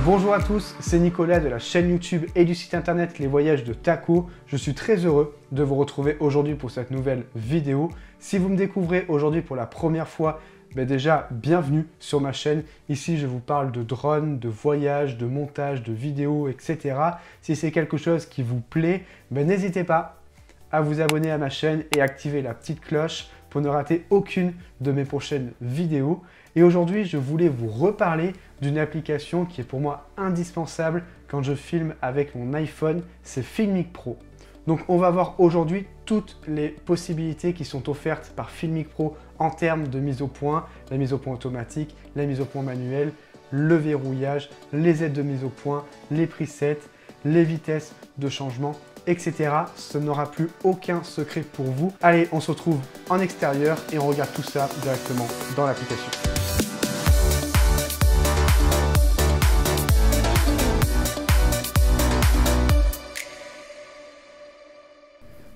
Bonjour à tous, c'est Nicolas de la chaîne YouTube et du site internet Les Voyages de Taco. Je suis très heureux de vous retrouver aujourd'hui pour cette nouvelle vidéo. Si vous me découvrez aujourd'hui pour la première fois, déjà bienvenue sur ma chaîne. Ici je vous parle de drones, de voyages, de montage, de vidéos, etc. Si c'est quelque chose qui vous plaît, n'hésitez pas à vous abonner à ma chaîne et activer la petite cloche pour ne rater aucune de mes prochaines vidéos. Et aujourd'hui, je voulais vous reparler d'une application qui est pour moi indispensable quand je filme avec mon iPhone, c'est Filmic Pro. Donc on va voir aujourd'hui toutes les possibilités qui sont offertes par Filmic Pro en termes de mise au point, la mise au point automatique, la mise au point manuelle, le verrouillage, les aides de mise au point, les presets, les vitesses de changement, etc. Ce n'aura plus aucun secret pour vous. Allez, on se retrouve en extérieur et on regarde tout ça directement dans l'application.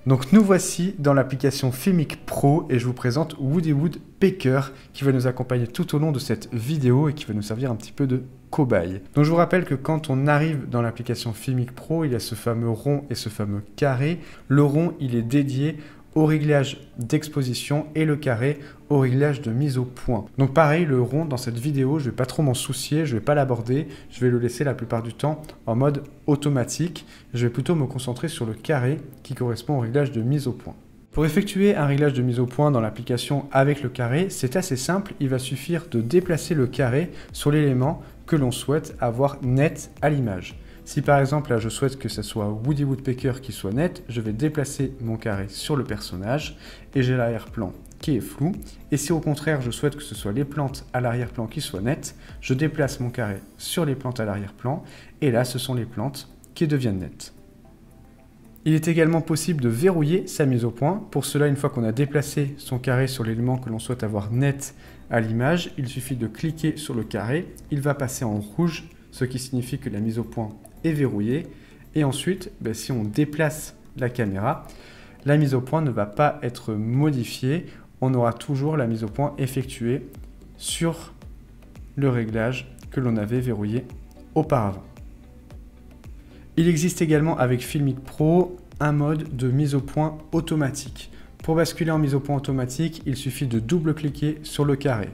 Donc nous voici dans l'application Filmic Pro et je vous présente Woody Woodpecker qui va nous accompagner tout au long de cette vidéo et qui va nous servir un petit peu de cobaye. Donc je vous rappelle que quand on arrive dans l'application Filmic Pro, il y a ce fameux rond et ce fameux carré. Le rond, il est dédié au réglage d'exposition et le carré au réglage de mise au point. Donc pareil, le rond dans cette vidéo, je ne vais pas trop m'en soucier, je ne vais pas l'aborder, je vais le laisser la plupart du temps en mode automatique. Je vais plutôt me concentrer sur le carré qui correspond au réglage de mise au point. Pour effectuer un réglage de mise au point dans l'application avec le carré, c'est assez simple, il va suffire de déplacer le carré sur l'élément que l'on souhaite avoir net à l'image. Si par exemple, là, je souhaite que ce soit Woody Woodpecker qui soit net, je vais déplacer mon carré sur le personnage et j'ai l'arrière-plan qui est flou. Et si au contraire, je souhaite que ce soit les plantes à l'arrière-plan qui soient nettes, je déplace mon carré sur les plantes à l'arrière-plan et là, ce sont les plantes qui deviennent nettes. Il est également possible de verrouiller sa mise au point. Pour cela, une fois qu'on a déplacé son carré sur l'élément que l'on souhaite avoir net à l'image, il suffit de cliquer sur le carré, il va passer en rouge, ce qui signifie que la mise au point est verrouillée. Et ensuite, si on déplace la caméra, la mise au point ne va pas être modifiée. On aura toujours la mise au point effectuée sur le réglage que l'on avait verrouillé auparavant. Il existe également avec Filmic Pro un mode de mise au point automatique. Pour basculer en mise au point automatique, il suffit de double-cliquer sur le carré.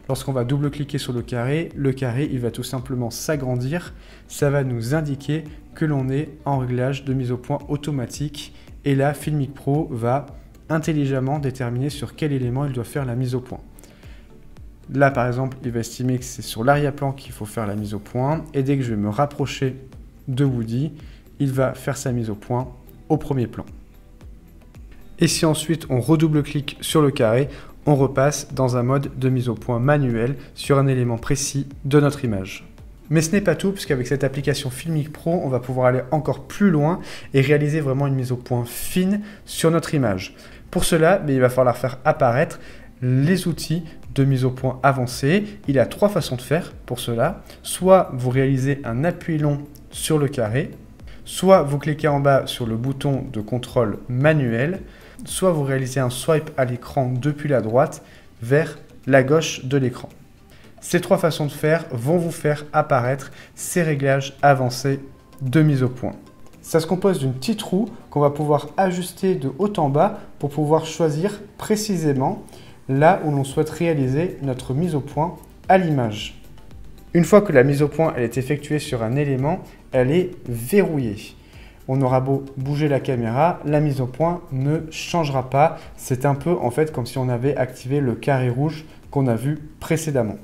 Lorsqu'on va double-cliquer sur le carré, il va tout simplement s'agrandir. Ça va nous indiquer que l'on est en réglage de mise au point automatique. Et là, Filmic Pro va intelligemment déterminer sur quel élément il doit faire la mise au point. Là, par exemple, il va estimer que c'est sur l'arrière-plan qu'il faut faire la mise au point. Et dès que je vais me rapprocher de Woody, il va faire sa mise au point au premier plan. Et si ensuite on redouble-clique sur le carré, on repasse dans un mode de mise au point manuel sur un élément précis de notre image. Mais ce n'est pas tout, puisqu'avec cette application Filmic Pro, on va pouvoir aller encore plus loin et réaliser vraiment une mise au point fine sur notre image. Pour cela, il va falloir faire apparaître les outils de mise au point avancés. Il y a trois façons de faire pour cela. Soit vous réalisez un appui long sur le carré, soit vous cliquez en bas sur le bouton de contrôle manuel, soit vous réalisez un swipe à l'écran depuis la droite vers la gauche de l'écran. Ces trois façons de faire vont vous faire apparaître ces réglages avancés de mise au point. Ça se compose d'une petite roue qu'on va pouvoir ajuster de haut en bas pour pouvoir choisir précisément là où l'on souhaite réaliser notre mise au point à l'image. Une fois que la mise au point elle est effectuée sur un élément, elle est verrouillée. On aura beau bouger la caméra, la mise au point ne changera pas. C'est un peu en fait comme si on avait activé le carré rouge qu'on a vu précédemment.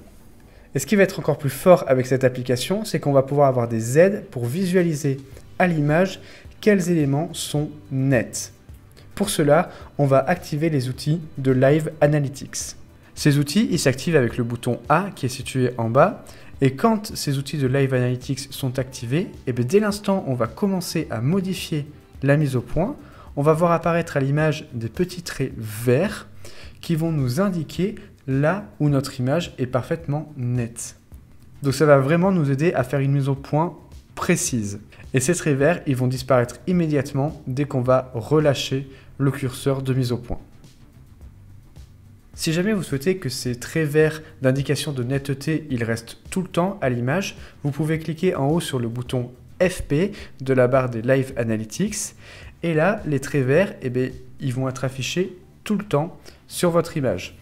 Et ce qui va être encore plus fort avec cette application, c'est qu'on va pouvoir avoir des aides pour visualiser à l'image quels éléments sont nets. Pour cela, on va activer les outils de Live Analytics. Ces outils, ils s'activent avec le bouton A qui est situé en bas. Et quand ces outils de Live Analytics sont activés, dès l'instant où on va commencer à modifier la mise au point, on va voir apparaître à l'image des petits traits verts qui vont nous indiquer là où notre image est parfaitement nette. Donc ça va vraiment nous aider à faire une mise au point précise. Et ces traits verts, ils vont disparaître immédiatement dès qu'on va relâcher le curseur de mise au point. Si jamais vous souhaitez que ces traits verts d'indication de netteté, ils restent tout le temps à l'image, vous pouvez cliquer en haut sur le bouton FP de la barre des Live Analytics. Et là, les traits verts, ils vont être affichés tout le temps sur votre image.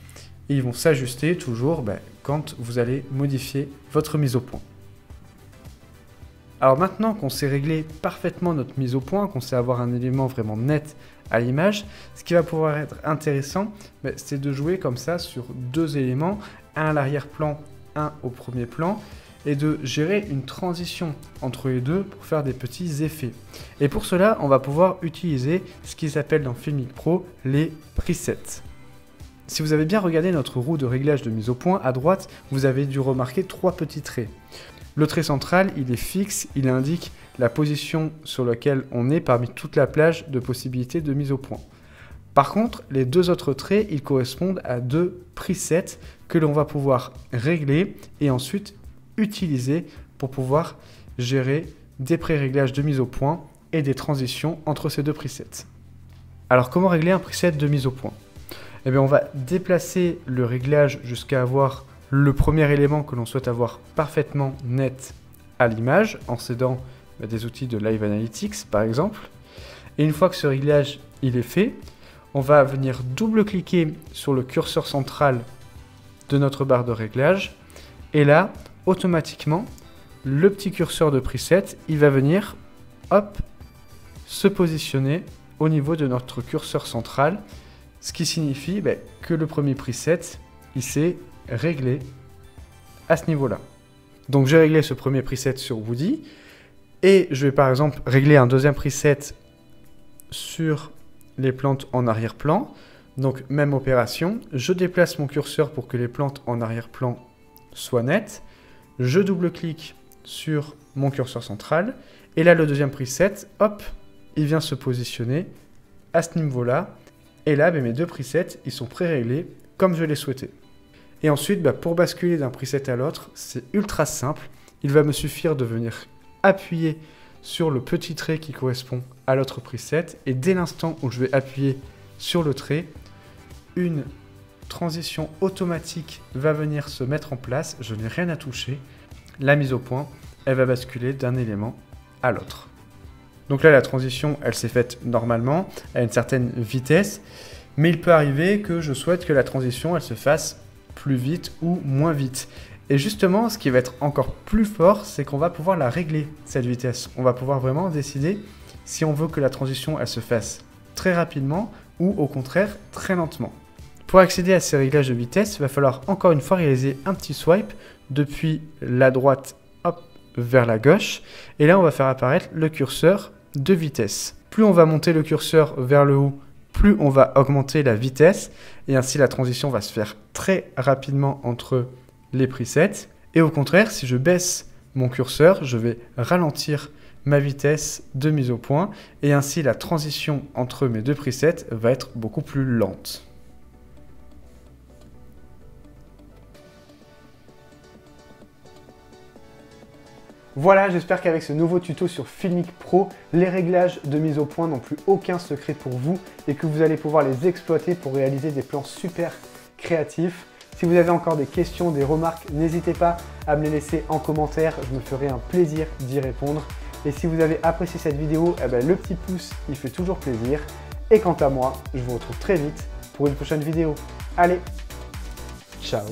Et ils vont s'ajuster toujours quand vous allez modifier votre mise au point. Alors maintenant qu'on sait régler parfaitement notre mise au point, qu'on sait avoir un élément vraiment net à l'image, ce qui va pouvoir être intéressant, c'est de jouer comme ça sur deux éléments, un à l'arrière-plan, un au premier plan, et de gérer une transition entre les deux pour faire des petits effets. Et pour cela, on va pouvoir utiliser ce qui s'appelle dans Filmic Pro les presets. Si vous avez bien regardé notre roue de réglage de mise au point, à droite, vous avez dû remarquer trois petits traits. Le trait central, il est fixe, il indique la position sur laquelle on est parmi toute la plage de possibilités de mise au point. Par contre, les deux autres traits, ils correspondent à deux presets que l'on va pouvoir régler et ensuite utiliser pour pouvoir gérer des pré-réglages de mise au point et des transitions entre ces deux presets. Alors comment régler un preset de mise au point? On va déplacer le réglage jusqu'à avoir le premier élément que l'on souhaite avoir parfaitement net à l'image en s'aidant des outils de Live Analytics par exemple. Et une fois que ce réglage il est fait, on va venir double-cliquer sur le curseur central de notre barre de réglage et là, automatiquement, le petit curseur de preset, il va venir se positionner au niveau de notre curseur central, ce qui signifie que le premier preset, il s'est réglé à ce niveau-là. Donc j'ai réglé ce premier preset sur Woody et je vais par exemple régler un deuxième preset sur les plantes en arrière-plan. Donc même opération, je déplace mon curseur pour que les plantes en arrière-plan soient nettes. Je double-clique sur mon curseur central et là le deuxième preset, il vient se positionner à ce niveau-là. Et là, mes deux presets, ils sont pré-réglés comme je l'ai souhaité. Et ensuite, pour basculer d'un preset à l'autre, c'est ultra simple. Il va me suffire de venir appuyer sur le petit trait qui correspond à l'autre preset. Et dès l'instant où je vais appuyer sur le trait, une transition automatique va venir se mettre en place. Je n'ai rien à toucher. La mise au point, elle va basculer d'un élément à l'autre. Donc là, la transition, elle s'est faite normalement, à une certaine vitesse, mais il peut arriver que je souhaite que la transition, elle se fasse plus vite ou moins vite. Et justement, ce qui va être encore plus fort, c'est qu'on va pouvoir la régler, cette vitesse. On va pouvoir vraiment décider si on veut que la transition, elle se fasse très rapidement ou au contraire, très lentement. Pour accéder à ces réglages de vitesse, il va falloir encore une fois réaliser un petit swipe depuis la droite vers la gauche. Et là, on va faire apparaître le curseur de vitesse. Plus on va monter le curseur vers le haut, plus on va augmenter la vitesse. Et ainsi, la transition va se faire très rapidement entre les presets. Et au contraire, si je baisse mon curseur, je vais ralentir ma vitesse de mise au point. Et ainsi, la transition entre mes deux presets va être beaucoup plus lente. Voilà, j'espère qu'avec ce nouveau tuto sur Filmic Pro, les réglages de mise au point n'ont plus aucun secret pour vous et que vous allez pouvoir les exploiter pour réaliser des plans super créatifs. Si vous avez encore des questions, des remarques, n'hésitez pas à me les laisser en commentaire, je me ferai un plaisir d'y répondre. Et si vous avez apprécié cette vidéo, le petit pouce, il fait toujours plaisir. Et quant à moi, je vous retrouve très vite pour une prochaine vidéo. Allez, ciao!